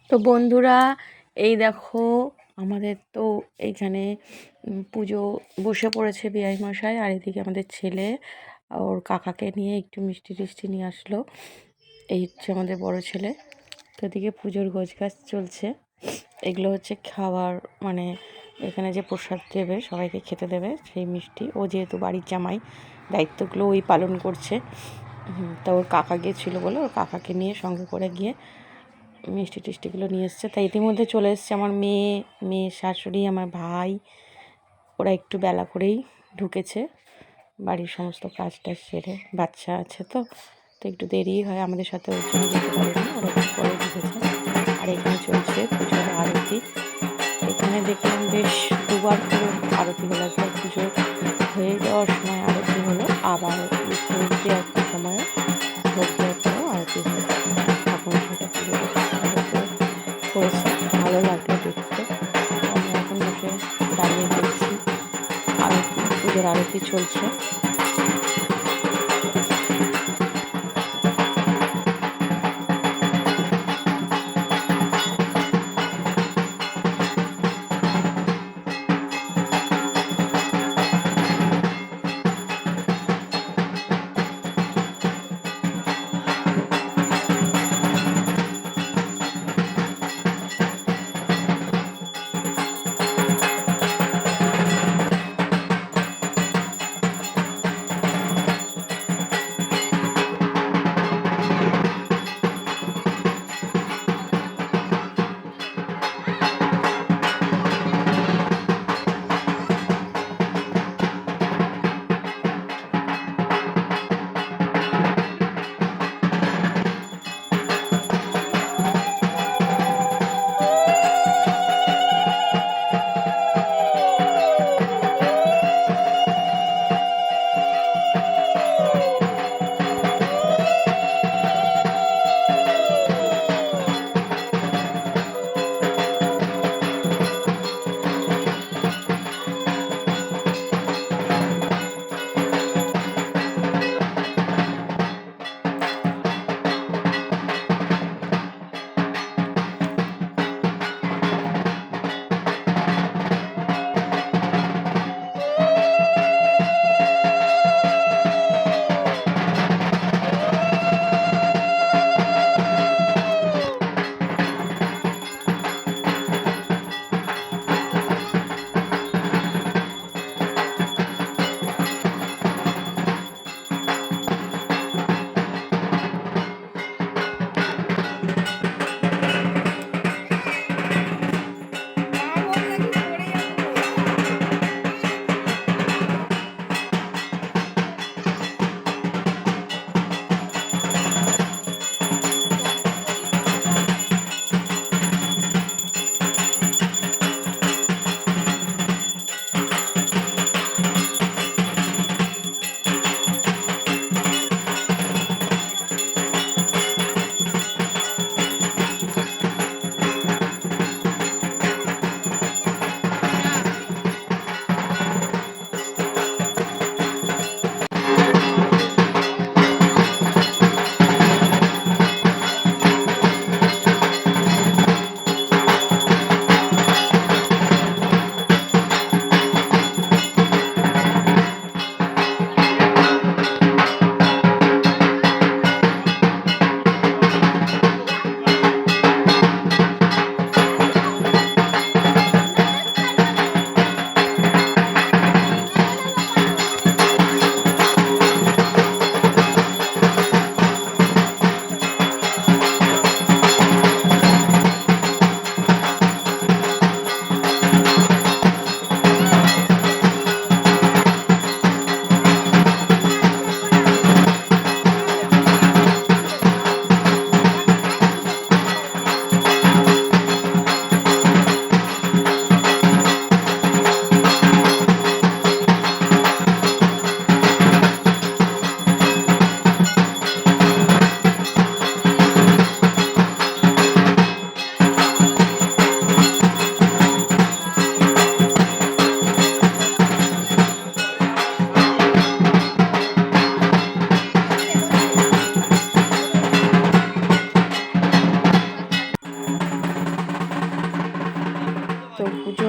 তো বন্ধুরা, এই দেখো আমাদের তো এইখানে পুজো বসে পড়েছে বিআই মশাই, আর এদিকে আমাদের ছেলে ওর কাকাকে নিয়ে একটু মিষ্টি টিষ্টি নিয়ে আসলো। এই হচ্ছে আমাদের বড় ছেলে। তো এদিকে পুজোর গোছগাছ চলছে। এগুলো হচ্ছে খাবার, মানে এখানে যে প্রসাদ দেবে, সবাইকে খেতে দেবে সেই মিষ্টি। ও যেহেতু বাড়ির জামাই, দায়িত্বগুলো ওই পালন করছে। তা ওর কাকা গিয়েছিলো বলে ওর কাকাকে নিয়ে সঙ্গে করে গিয়ে মিষ্টি টিষ্টিগুলো নিয়ে এসছে। তাই ইতিমধ্যে চলে এসছে আমার মেয়ে শাশুড়ি, আমার ভাই। ওরা একটু বেলা করেই ঢুকেছে, বাড়ির সমস্ত কাজ টাজ সেরে। বাচ্চা আছে তো একটু দেরিই হয়, আমাদের সাথে ওর জন্য যেতে পারেনি, ওরা একটু পরে ঢুকেছে। আর এখানে চলছে পুজোর আরতি। এখানে দেখলাম বেশ দুবার করে আরতি হলো। একবার পুজো হয়ে যাওয়ার সময় আরতি হলো, আবার ভোগ দেওয়ার সময়ও ভোগ দেওয়ার পরেও আরতি হলো। ঠাকুর সেটা পুজো করেছে, ভালো লাগলো দেখতে। আমরা এখন বসে দাঁড়িয়ে দেখছি আরতি, পুজোর আরতি চলছে।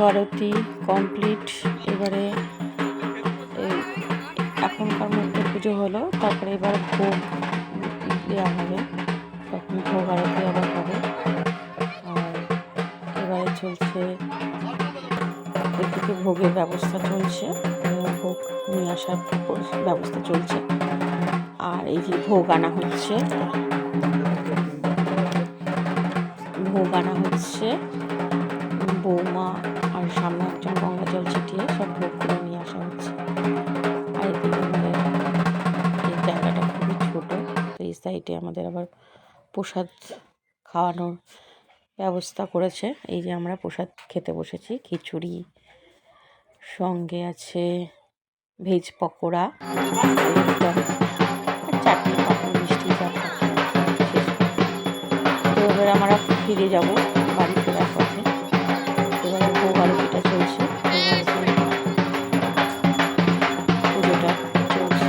আরতি কমপ্লিট। এবারে এই এখনকার মধ্যে পুজো হলো, তারপরে এবার ভোগ দেওয়া হবে, তখন ভোগ আরতি আবার হবে। আর এবারে চলছে এদিকে ভোগের ব্যবস্থা চলছে, ভোগ নিয়ে আসার ব্যবস্থা চলছে। আর এই যে ভোগ আনা হচ্ছে, বৌমা আর সামনে একজন গঙ্গা জল ছিটিয়ে সব ভোগগুলো নিয়ে আসা হচ্ছে। আর এদিকে আমাদের এই জায়গাটা খুবই ছোট, তো এই সাইডে আমাদের আবার প্রসাদ খাওয়ানোর ব্যবস্থা করেছে। এই যে আমরা প্রসাদ খেতে বসেছি, খিচুড়ি, সঙ্গে আছে ভেজ পকোড়া, চাটনি, পাঁপড়, মিষ্টি, যা থাকে। তো এবার আমরা ফিরে যাব বাড়ি ফেরার পথে। এবারে ভোগ আরতিটা চলছে, পুজোটা চলছে।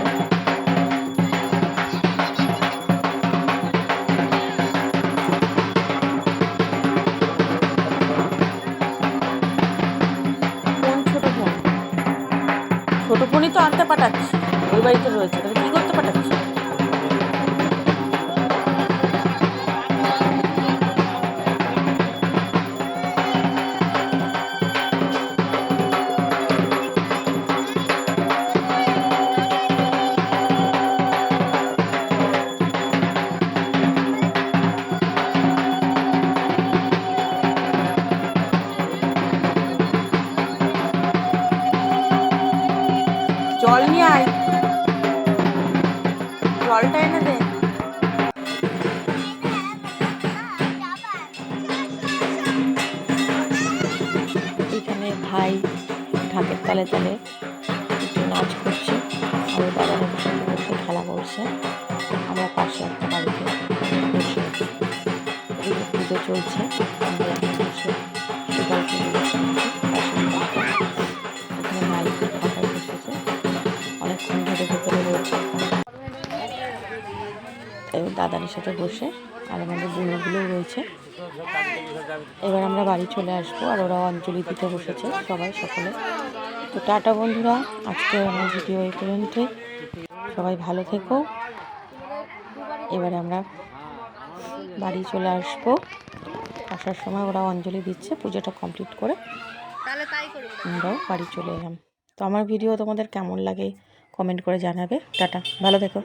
কোন ছোট ফোন? ছোট ফোনই তো আনতে পাঠাচ্ছি, ওই বাড়িতে রয়েছে, তাহলে কী করতে পাঠাচ্ছি? জল নিয়ে আয়, জলটা এনে দে। এখানে ভাই ঢাকের তালে তালে একটু নাচ করছে, আর দাদার সাথে বসে খেলা করছে। আমরা পাশে একটা বাড়িতে বসে এদিকে পুজো চলছে, আমরা এখানে বসে গল্প বসে এখানে মাইক পাতায় বসেছে, অনেকক্ষণ ধরে ভেতরে রয়েছে। দাদার সাথে বসে আর আমাদের বোনগুলোও রয়েছে। এবার আমরা বাড়ি চলে আসবো, আর ওরা অঞ্জলি দিতে বসেছে সবাই, সকলে। তো টাটা বন্ধুরা, আজকে আমার ভিডিও এই পর্যন্তই। সবাই ভালো থেকো। এবারে আমরা বাড়ি চলে আসবো, আসার সময় ওরা অঞ্জলি দিচ্ছে, পুজোটা কমপ্লিট করে আমরাও বাড়ি চলে এলাম। তো আমার ভিডিও তোমাদের কেমন লাগে কমেন্ট করে জানাবে। টাটা, ভালো থেকো।